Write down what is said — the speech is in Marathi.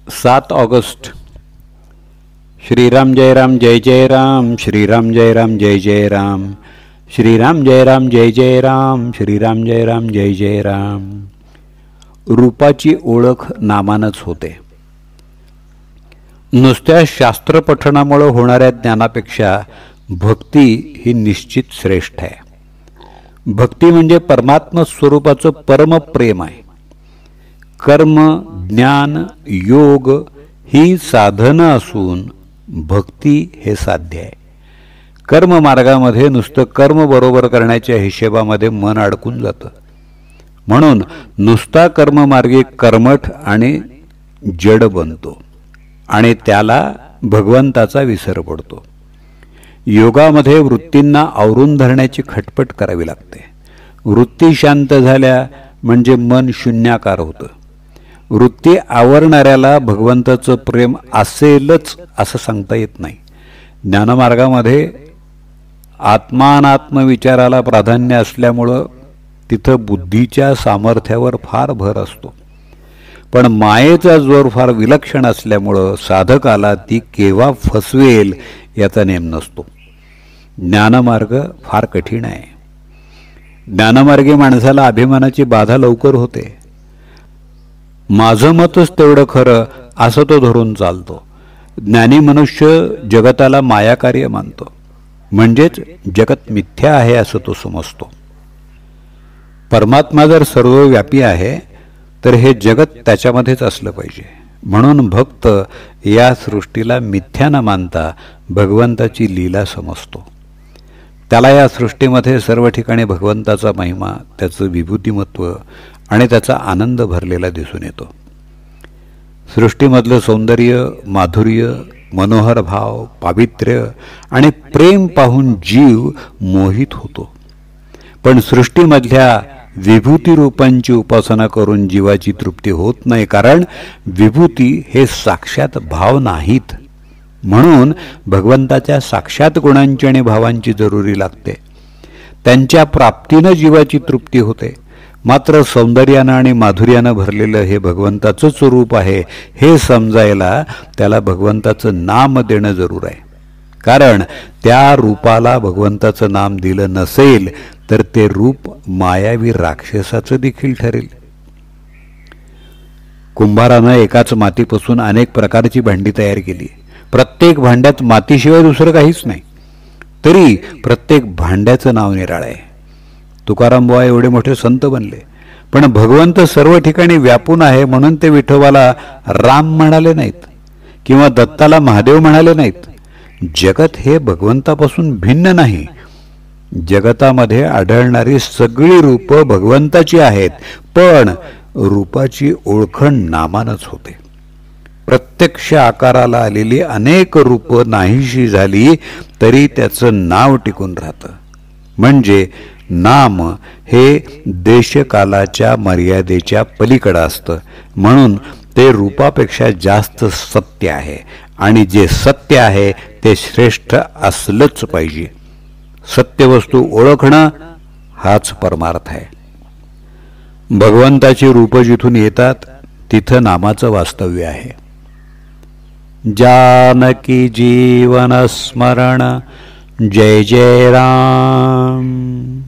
7 ऑगस्ट. श्रीराम जय राम जय जय राम, श्रीराम जय राम जय जय राम, श्रीराम जय राम जय जय राम, श्रीराम जय राम जय जय राम. रूपाची ओळख नामानच होते. नुसत्या शास्त्र पठणामुळे होणाऱ्या ज्ञानापेक्षा भक्ती ही निश्चित श्रेष्ठ आहे. भक्ती म्हणजे परमात्म स्वरूपाचं परमप्रेम आहे. कर्म, ज्ञान, योग ही साधनं असून भक्ती हे साध्य आहे. कर्म मार्गामध्ये नुसतं कर्म बरोबर करण्याच्या हिशेबामध्ये मन अडकून जातं. म्हणून नुसता कर्ममार्गी कर्मठ आणि जड बनतो आणि त्याला भगवंताचा विसर पडतो. योगामध्ये वृत्तींना आवरून धरण्याची खटपट करावी लागते. वृत्ती शांत झाल्या म्हणजे मन शून्याकार होतं. वृत्ती आवरणाऱ्याला भगवंताचं प्रेम असेलच असं सांगता येत नाही. ज्ञानमार्गामध्ये आत्मानात्म विचाराला प्राधान्य असल्यामुळं तिथं बुद्धीच्या सामर्थ्यावर फार भर असतो. पण मायेचा जोर फार विलक्षण असल्यामुळं साधकाला ती केव्हा फसवेल याचा नेम नसतो. ज्ञानमार्ग फार कठीण आहे. ज्ञानमार्गी माणसाला अभिमानाची बाधा लवकर होते. माझं मतच तेवढं खरं असं तो धरून चालतो. ज्ञानी मनुष्य जगताला मायाकार्य मानतो, म्हणजेच जगत मिथ्या आहे असं तो समजतो. परमात्मा जर सर्वव्यापी आहे तर हे जगत त्याच्यामध्येच असलं पाहिजे. म्हणून भक्त या सृष्टीला मिथ्या न मानता भगवंताची लीला समजतो. त्याला या सृष्टीमध्ये सर्व ठिकाणी भगवंताचा महिमा, त्याचं विभूतिमत्व आणि त्याचा आनंद भरलेला दिसून येतो. सृष्टीमधलं सौंदर्य, माधुर्य, मनोहर भाव, पावित्र्य आणि प्रेम पाहून जीव मोहित होतो. पण सृष्टीमधल्या विभूती रूपांची उपासना करून जीवाची तृप्ती होत नाही, कारण विभूती हे साक्षात भाव नाहीत. म्हणून भगवंताच्या साक्षात गुणांची आणि भावांची जरुरी लागते. त्यांच्या प्राप्तीनं जीवाची तृप्ती होते. मात्र सौंदर्यानं आणि माधुर्यानं भरलेलं हे भगवंताचंच रूप आहे हे समजायला त्याला भगवंताचं नाम देणं जरूर आहे. कारण त्या रूपाला भगवंताचं नाम दिलं नसेल तर ते रूप मायावी राक्षसाचं देखील ठरेल. कुंभारानं एकाच मातीपासून अनेक प्रकारची भांडी तयार केली. प्रत्येक भांड्यात मातीशिवाय दुसरं काहीच नाही, तरी प्रत्येक भांड्याचं नाव निराळं आहे. तुकाराम बुवा एवढे मोठे संत बनले, पण भगवंत सर्व ठिकाणी व्यापून आहे म्हणून ते विठोबाला राम म्हणाले नाहीत किंवा दत्ताला महादेव म्हणाले नाहीत. जगत हे भगवंतापासून भिन्न नाही. जगतामध्ये आढळणारी सगळी रूप भगवंताची आहेत, पण रूपाची ओळखण नामानच होते. प्रत्यक्ष आकाराला आलेली अनेक रूप नाहीशी झाली तरी त्याचं नाव टिकून राहतं. म्हणजे नाम हे देशकालाच्या मर्यादेच्या पलीकडं असतं. म्हणून ते रूपापेक्षा जास्त सत्य आहे आणि जे सत्य आहे ते श्रेष्ठ असलंच पाहिजे. सत्यवस्तू ओळखणं हाच परमार्थ आहे. भगवंताची रूप जिथून येतात तिथं नामाचं वास्तव्य आहे. जानकी जीवन स्मरण जय जय राम.